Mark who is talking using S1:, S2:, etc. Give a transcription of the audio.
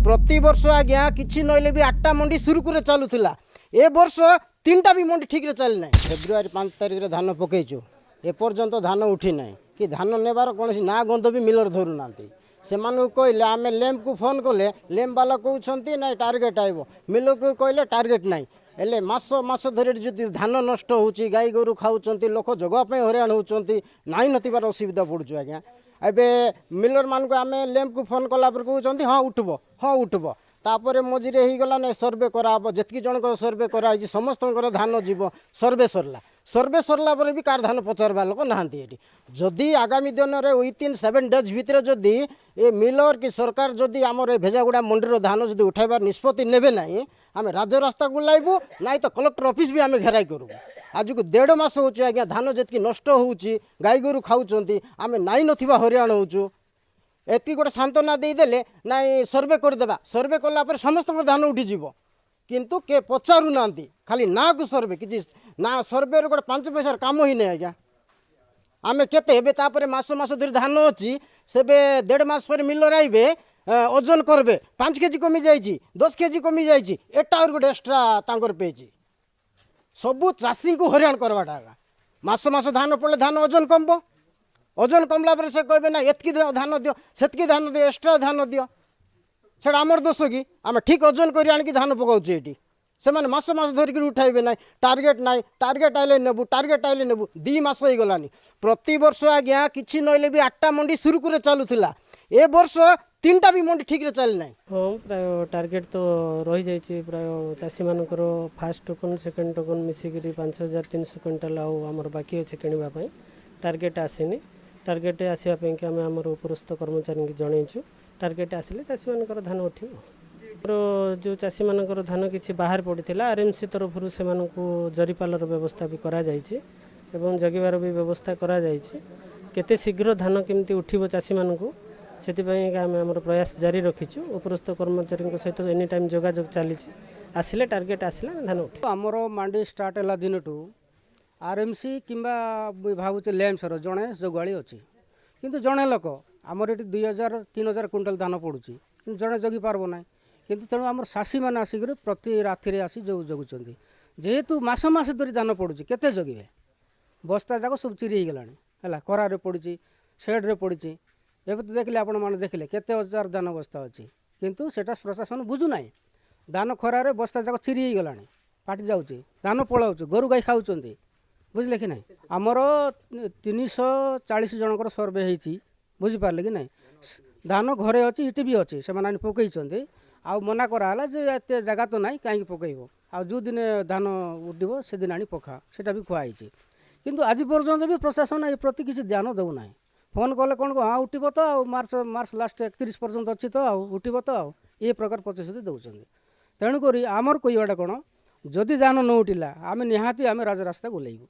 S1: प्रति वर्ष आज्ञा किसी नईले भी 8टा मंडी सुरुकुरे चलुला ए वर्ष 3टा भी मंडी ठीक चली ना। फेब्रुआरी 5 तारिख धान पकईचु एपर्यंत धान उठी ना कि धान नेबार कौन ना गंध भी मिलर धरू ना से कहले आम लैम्प को फोन कले लैम्प वाला कहते ना टार्गेट आइब मिल को कहले टार्गेट ना हेले मास मास धरी जो धान नष्ट होची गाई गोरु खाऊँ लोक जगवाई हराण होती नाई नथिबार असुविधा पड़ुଛୁ आज्ञा एबे मिलर मान को आम लैम्प को फोन कला कहते हाँ उठब हाँ उठब तापर मझे हो गला ना सर्वे कराब जितकी जनक सर्वे कराई समस्त धान जीव सर्वे सरला सर्वे सरला पर भी कार धान पचारवा लोक नहांती जदि आगामी दिन में विथिन 7 डेज भितर जदि ए मिलर कि सरकार जदि आमर भेजागुड़ा मंडीर धान जदि उठाइबार निष्पत्ति नेबे ना आम राजरास्ता को लाइबू ना तो कलेक्टर ऑफिस भी आम घेराई करूँ। आज को 1.5 मास हो आज्ञा धान जितकी नष्ट होची गाई गोरु खाऊँ आम नाई नथिबा हरियाण होचु एति गोटे सांत्वना देदेले ना सर्वे करदेबा सर्वे कलापर समस्त धान उठीज किंतु के पचारू ना खाली ना को सर्वे कि ना सर्वे गोटे 5 पैसार काम ही नहीं आज्ञा आम केते मास मास धरी धान अच्छी से 1.5 मास पर मिलर आइबे ओजन करबे 5 केजी कमी जाइए 10 केजी कमी जाइए एटा और गोटे एक्सट्रा तांकर पेजी सबू चाषी को हरियाण करवाटा मास मास धान पड़े धान ओजन कमब ओजन कमला पर से कहबे ना एतकी धान दियो सेतकी धान दियो एक्सट्रा धान दियो सेटा आमर दोष कि आम ठीक ओजन कर आनिकी धान पकाउछे एटी से माने मास मास धरिक उठाइबे ना टार्गेट आइले नेबू टार्गेट आइले नेबू 2 मास हो गलानी प्रति वर्ष आज्ञा किसी नईले भी 8टा मंडी सुरुकुरे चलुला ए वर्ष 3टा भी मंडी ठीक चली ना।
S2: हाँ प्राय टार्गेट तो रही जाइए प्राय चाषी मानकर फास्ट टोकन सेकेंड टोकन मिसिक 5300 क्विंटाल आमर बाकी अच्छे किणापी टार्गेट आसनी टार्गेट आसवाई आम आमर उपरस्थ कर्मचारी की जनईचु टार्गेट आसिले चाषी मानकर धान उठिब जो चाषी मानकर धान किसी बाहर पड़ता आरएमसी तरफ से जरीपालर व्यवस्था भी करा जाइए एवं जगिबार भी व्यवस्था करा जाइए केते शीघ्र धान केमती उठिब चाषी मानकु से आम प्रयास जारी रखीचु उपरस्थ कर्मचारी सहित एनी टाइम जोगाजोग चली आसिले टार्गेट आसिले धान उठे
S3: आमर मंडी स्टार्ट है दिन टू आरएमसी किंबा भावुचे लैम्पसर जड़े जगुआली अच्छी किंतु जड़े लोक आमर ये 2000-3000 क्विंटाल धान पड़ुची कि जड़े जगी पार्ब ना किंतु तेणु आम चाषी मैंने आसिक प्रति राति आसी जगुंट जेहेतु मास मास धरी धान पड़ुची केते जगिबे बस्ता जाक सब चिरी गला है खरारे पड़ी शेड्रे पड़ी एवं तो देखले आपण मैंने देखले केते हजार धान बस्ता अच्छी किंतु सेटा प्रशासन बुझु ना धान खरारे बस्ता जाक चिरी गला फाटी जाऊँगी धान पलाऊँ गोरु गाई खाऊँ बुझले कि ना आमर 340 जनकर सर्वे होती बुझिपारे कि ना धान घरे अच्छी इटी भी अच्छी से मैंने पकई आ मना कराला जे एत जगह तो ना कहीं पकईब आ जो दिन धान उठब से दिन आनी पका सेटा भी खुआई किंतु आज पर्यंत भी प्रशासन ए प्रति किसी ध्यान देना फोन कले कौन हाँ उठब तो मार्च लास्ट 31 पर्यंत अच्छी तो उठब तो ये प्रकार प्रतिश्रुति दौरान तेणुक आमर कहवाटा कौन जदि धान न उठिला आम निहाती आम राजरास्ता गोलेबू।